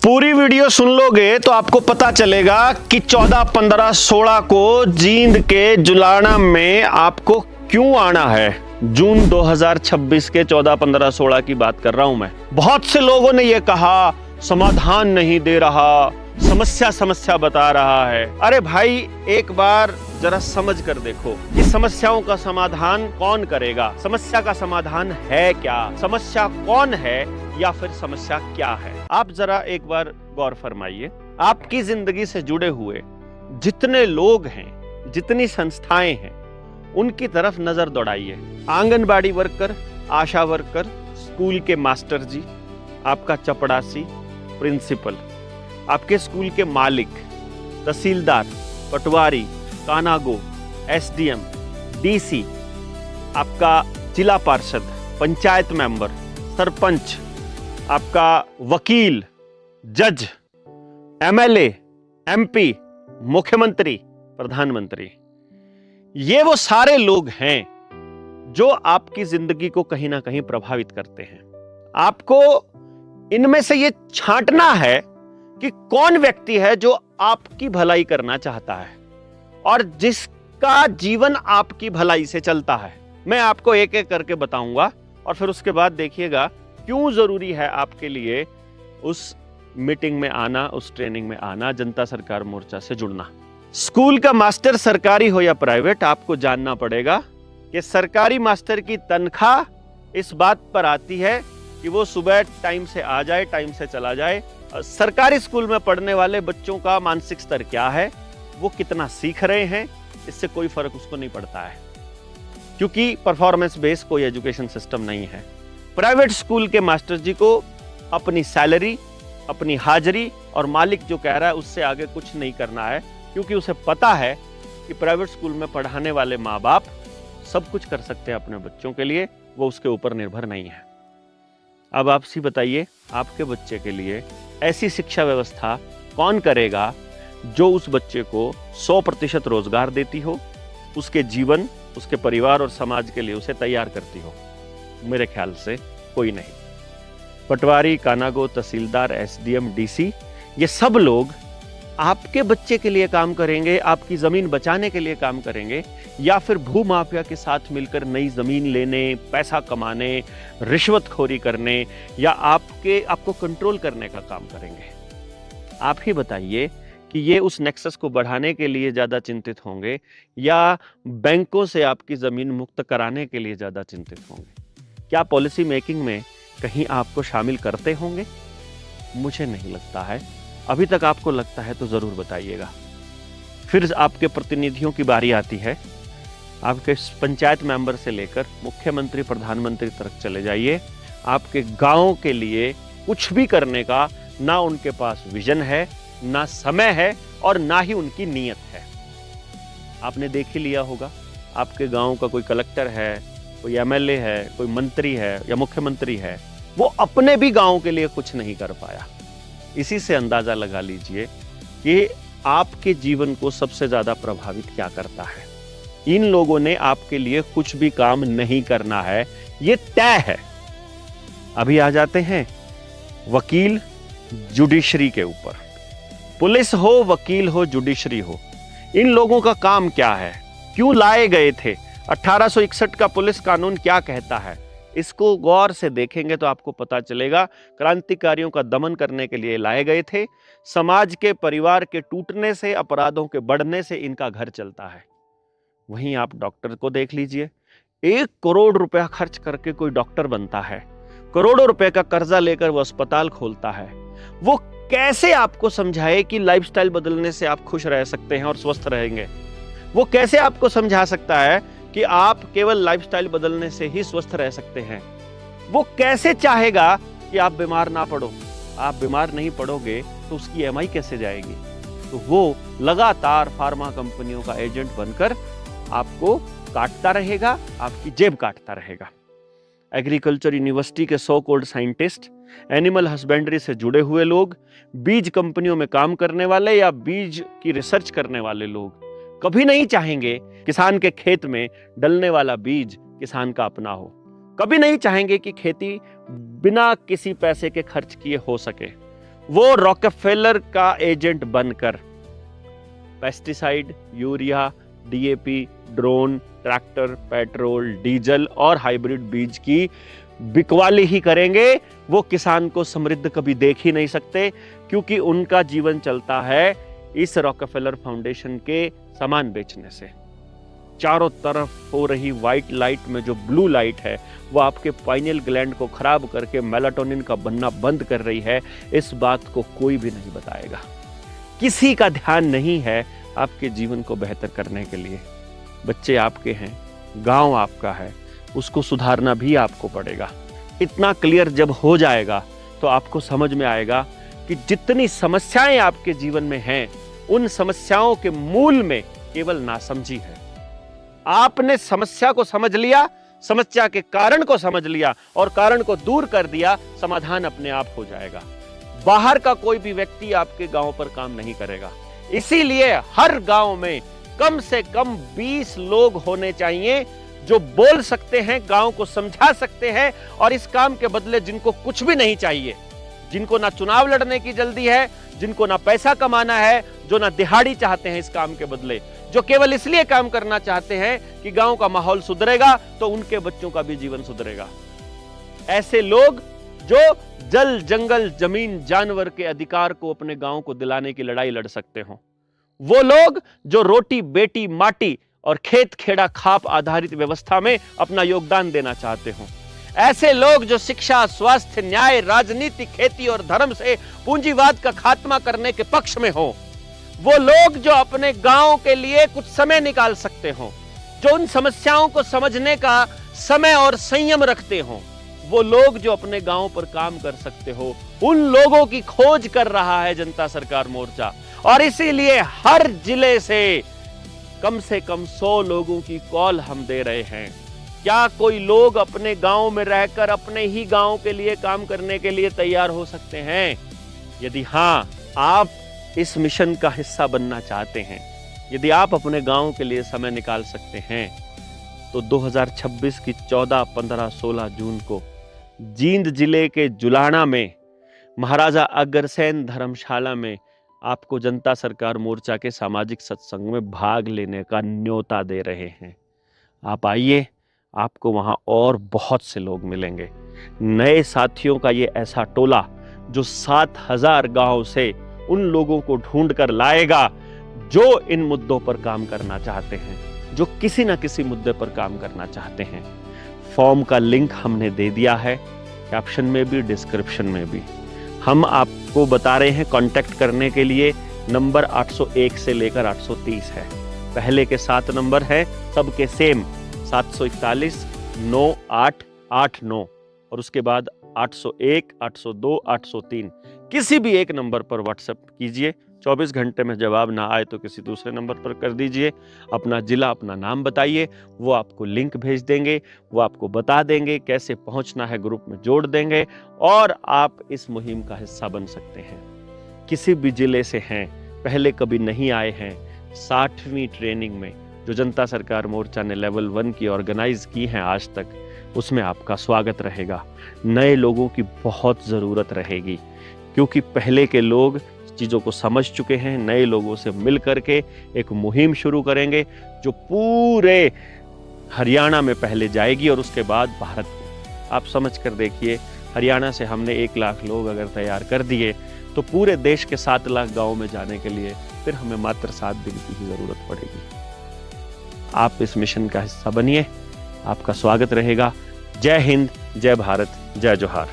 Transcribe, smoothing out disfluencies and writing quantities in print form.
पूरी वीडियो सुन लोगे तो आपको पता चलेगा कि 14, 15, 16 को जींद के जुलाना में आपको क्यों आना है। जून 2026 के 14, 15, 16 की बात कर रहा हूं मैं। बहुत से लोगों ने यह कहा समाधान नहीं दे रहा, समस्या बता रहा है। अरे भाई, एक बार जरा समझ कर देखो कि समस्याओं का समाधान कौन करेगा, समस्या का समाधान है क्या, समस्या कौन है या फिर समस्या क्या है। आप जरा एक बार गौर फरमाइए। आपकी जिंदगी से जुड़े हुए जितने लोग हैं, जितनी संस्थाएं हैं, उनकी तरफ नजर दौड़ाइए। आंगनबाड़ी वर्कर, आशा वर्कर, स्कूल के मास्टर जी, आपका चपड़ासी, प्रिंसिपल, आपके स्कूल के मालिक, तहसीलदार, पटवारी, कानागो, एसडीएम, डीसी, आपका जिला पार्षद, पंचायत मेंबर, सरपंच, आपका वकील, जज, एमएलए, एमपी, मुख्यमंत्री, प्रधानमंत्री, ये वो सारे लोग हैं जो आपकी जिंदगी को कहीं ना कहीं प्रभावित करते हैं। आपको इनमें से ये छांटना है कि कौन व्यक्ति है जो आपकी भलाई करना चाहता है और जिसका जीवन आपकी भलाई से चलता है। मैं आपको एक एक करके बताऊंगा और फिर उसके बाद देखिएगा क्यों जरूरी है आपके लिए उस मीटिंग में आना, उस ट्रेनिंग में आना, जनता सरकार मोर्चा से जुड़ना। स्कूल का मास्टर सरकारी हो या प्राइवेट, आपको जानना पड़ेगा कि सरकारी मास्टर की तनख्वाह इस बात पर आती है कि वो सुबह टाइम से आ जाए, टाइम से चला जाए। सरकारी स्कूल में पढ़ने वाले बच्चों का मानसिक स्तर क्या है, वो कितना सीख रहे हैं, इससे कोई फर्क उसको नहीं पड़ता है, क्योंकि परफॉर्मेंस बेस्ड कोई एजुकेशन सिस्टम नहीं है। प्राइवेट स्कूल के मास्टर जी को अपनी सैलरी, अपनी हाजिरी और मालिक जो कह रहा है उससे आगे कुछ नहीं करना है, क्योंकि उसे पता है कि प्राइवेट स्कूल में पढ़ाने वाले माँ बाप सब कुछ कर सकते हैं अपने बच्चों के लिए, वो उसके ऊपर निर्भर नहीं है। अब आप सी बताइए, आपके बच्चे के लिए ऐसी शिक्षा व्यवस्था कौन करेगा जो उस बच्चे को 100% रोजगार देती हो, उसके जीवन, उसके परिवार और समाज के लिए उसे तैयार करती हो? मेरे ख्याल से कोई नहीं। पटवारी, कानागो, तहसीलदार, एसडीएम, डीसी, ये सब लोग आपके बच्चे के लिए काम करेंगे, आपकी जमीन बचाने के लिए काम करेंगे, या फिर भू माफिया के साथ मिलकर नई जमीन लेने, पैसा कमाने, रिश्वतखोरी करने या आपको कंट्रोल करने का काम करेंगे? आप ही बताइए कि ये उस नेक्सस को बढ़ाने के लिए ज्यादा चिंतित होंगे या बैंकों से आपकी जमीन मुक्त कराने के लिए ज्यादा चिंतित होंगे? क्या पॉलिसी मेकिंग में कहीं आपको शामिल करते होंगे? मुझे नहीं लगता है। अभी तक आपको लगता है तो जरूर बताइएगा। फिर आपके प्रतिनिधियों की बारी आती है। आपके पंचायत मेंबर से लेकर मुख्यमंत्री, प्रधानमंत्री तक चले जाइए, आपके गांव के लिए कुछ भी करने का ना उनके पास विजन है, ना समय है और ना ही उनकी नीयत है। आपने देख ही लिया होगा, आपके गांव का कोई कलेक्टर है, कोई एमएलए है, कोई मंत्री है या मुख्यमंत्री है, वो अपने भी गांव के लिए कुछ नहीं कर पाया। इसी से अंदाजा लगा लीजिए कि आपके जीवन को सबसे ज्यादा प्रभावित क्या करता है। इन लोगों ने आपके लिए कुछ भी काम नहीं करना है, ये तय है। अभी आ जाते हैं वकील, जुडिशरी के ऊपर। पुलिस हो, वकील हो, जुडिशरी हो, इन लोगों का काम क्या है, क्यों लाए गए थे, 1861 का पुलिस कानून क्या कहता है, इसको गौर से देखेंगे तो आपको पता चलेगा क्रांतिकारियों का दमन करने के लिए लाए गए थे। समाज के, परिवार के टूटने से, अपराधों के बढ़ने से इनका घर चलता है। वहीं आप डॉक्टर को देख लीजिए, 1 करोड़ रुपया खर्च करके कोई डॉक्टर बनता है, करोड़ों रुपए का कर्जा लेकर वो अस्पताल खोलता है। वो कैसे आपको समझाए कि लाइफस्टाइल बदलने से आप खुश रह सकते हैं और स्वस्थ रहेंगे? वो कैसे आपको समझा सकता है कि आप केवल लाइफस्टाइल बदलने से ही स्वस्थ रह सकते हैं? वो कैसे चाहेगा कि आप बीमार ना पड़ो? आप बीमार नहीं पड़ोगे तो उसकी ईएमआई कैसे जाएगी? तो वो लगातार फार्मा कंपनियों का एजेंट बनकर आपको काटता रहेगा, आपकी जेब काटता रहेगा। एग्रीकल्चर यूनिवर्सिटी के so called scientist, animal husbandry से जुड़े हुए लोग, बीज कंपनियों में काम करने वाले या बीज की रिसर्च करने वाले लोग कभी नहीं चाहेंगे किसान के खेत में डलने वाला बीज किसान का अपना हो। कभी नहीं चाहेंगे कि खेती बिना किसी पैसे के खर्च किए हो सके। वो रॉकफेलर का एजेंट बनकर pesticide, urea, DAP, drone, tractor, petrol, diesel और हाइब्रिड बीज की बिकवाली ही करेंगे। वो किसान को समृद्ध कभी देख ही नहीं सकते, क्योंकि उनका जीवन चलता है इस रॉकफेलर फाउंडेशन के सामान बेचने से। चारों तरफ हो रही व्हाइट लाइट में जो ब्लू लाइट है वो आपके पाइनियल ग्लैंड को खराब करके मेलाटोनिन का बनना बंद कर रही है। इस बात को कोई भी नहीं बताएगा। किसी का ध्यान नहीं है आपके जीवन को बेहतर करने के लिए। बच्चे आपके हैं, गांव आपका है, उसको सुधारना भी आपको पड़ेगा। इतना क्लियर जब हो जाएगा तो आपको समझ में आएगा कि जितनी समस्याएं आपके जीवन में हैं, उन समस्याओं के मूल में केवल नासमझी है। आपने समस्या को समझ लिया, समस्या के कारण को समझ लिया और कारण को दूर कर दिया, समाधान अपने आप हो जाएगा। बाहर का कोई भी व्यक्ति आपके गांव पर काम नहीं करेगा। इसीलिए हर गांव में कम से कम 20 लोग होने चाहिए जो बोल सकते हैं, गांव को समझा सकते हैं, और इस काम के बदले जिनको कुछ भी नहीं चाहिए, जिनको ना चुनाव लड़ने की जल्दी है, जिनको ना पैसा कमाना है, जो ना दिहाड़ी चाहते हैं इस काम के बदले, जो केवल इसलिए काम करना चाहते हैं कि गांव का माहौल सुधरेगा तो उनके बच्चों का भी जीवन सुधरेगा। ऐसे लोग जो जल, जंगल, जमीन, जानवर के अधिकार को अपने गांव को दिलाने की लड़ाई लड़ सकते हो। वो लोग जो रोटी, बेटी, माटी और खेत खेड़ा खाप आधारित व्यवस्था में अपना योगदान देना चाहते हो। ऐसे लोग जो शिक्षा, स्वास्थ्य, न्याय, राजनीति, खेती और धर्म से पूंजीवाद का खात्मा करने के पक्ष में हो। वो लोग जो अपने गांव के लिए कुछ समय निकाल सकते हो, जो उन समस्याओं को समझने का समय और संयम रखते हो। वो लोग जो अपने गांव पर काम कर सकते हो, उन लोगों की खोज कर रहा है जनता सरकार मोर्चा। और इसीलिए हर जिले से कम 100 लोगों की कॉल हम दे रहे हैं। क्या कोई लोग अपने गांव में रहकर अपने ही गांव के लिए काम करने के लिए तैयार हो सकते हैं? यदि हां, आप इस मिशन का हिस्सा बनना चाहते हैं, यदि आप अपने गांव के लिए समय निकाल सकते हैं, तो 2026 की 14, 15, 16 जून को जींद जिले के जुलाना में महाराजा अग्रसेन धर्मशाला में आपको जनता सरकार मोर्चा के सामाजिक सत्संग में भाग लेने का न्योता दे रहे हैं। आप आइए, आपको वहां और बहुत से लोग मिलेंगे। नए साथियों का ये ऐसा टोला जो 7000 गांव से उन लोगों को ढूंढ कर लाएगा जो इन मुद्दों पर काम करना चाहते हैं, जो किसी ना किसी मुद्दे पर काम करना चाहते हैं। फॉर्म का लिंक हमने दे दिया है, कैप्शन में भी, डिस्क्रिप्शन में भी। हम आपको बता रहे हैं कांटेक्ट करने के लिए नंबर 801 से लेकर 830 है। पहले के 7 नंबर है सबके सेम, 741 9889 और उसके बाद 801, 802, 803। किसी भी एक नंबर पर व्हाट्सएप कीजिए। 24 घंटे में जवाब ना आए तो किसी दूसरे नंबर पर कर दीजिए। अपना जिला, अपना नाम बताइए, वो आपको लिंक भेज देंगे, वो आपको बता देंगे कैसे पहुंचना है, ग्रुप में जोड़ देंगे और आप इस मुहिम का हिस्सा बन सकते हैं। किसी भी जिले से हैं, पहले कभी नहीं आए हैं, 60वीं ट्रेनिंग में जो जनता सरकार मोर्चा ने लेवल 1 की ऑर्गेनाइज की है आज तक, उसमें आपका स्वागत रहेगा। नए लोगों की बहुत ज़रूरत रहेगी, क्योंकि पहले के लोग चीज़ों को समझ चुके हैं। नए लोगों से मिल करके एक मुहिम शुरू करेंगे जो पूरे हरियाणा में पहले जाएगी और उसके बाद भारत में। आप समझ कर देखिए, हरियाणा से हमने 1 लाख लोग अगर तैयार कर दिए तो पूरे देश के 7 लाख गाँव में जाने के लिए फिर हमें मात्र 7 दिन की ज़रूरत पड़ेगी। आप इस मिशन का हिस्सा बनिए, आपका स्वागत रहेगा। जय हिंद, जय भारत, जय जोहार।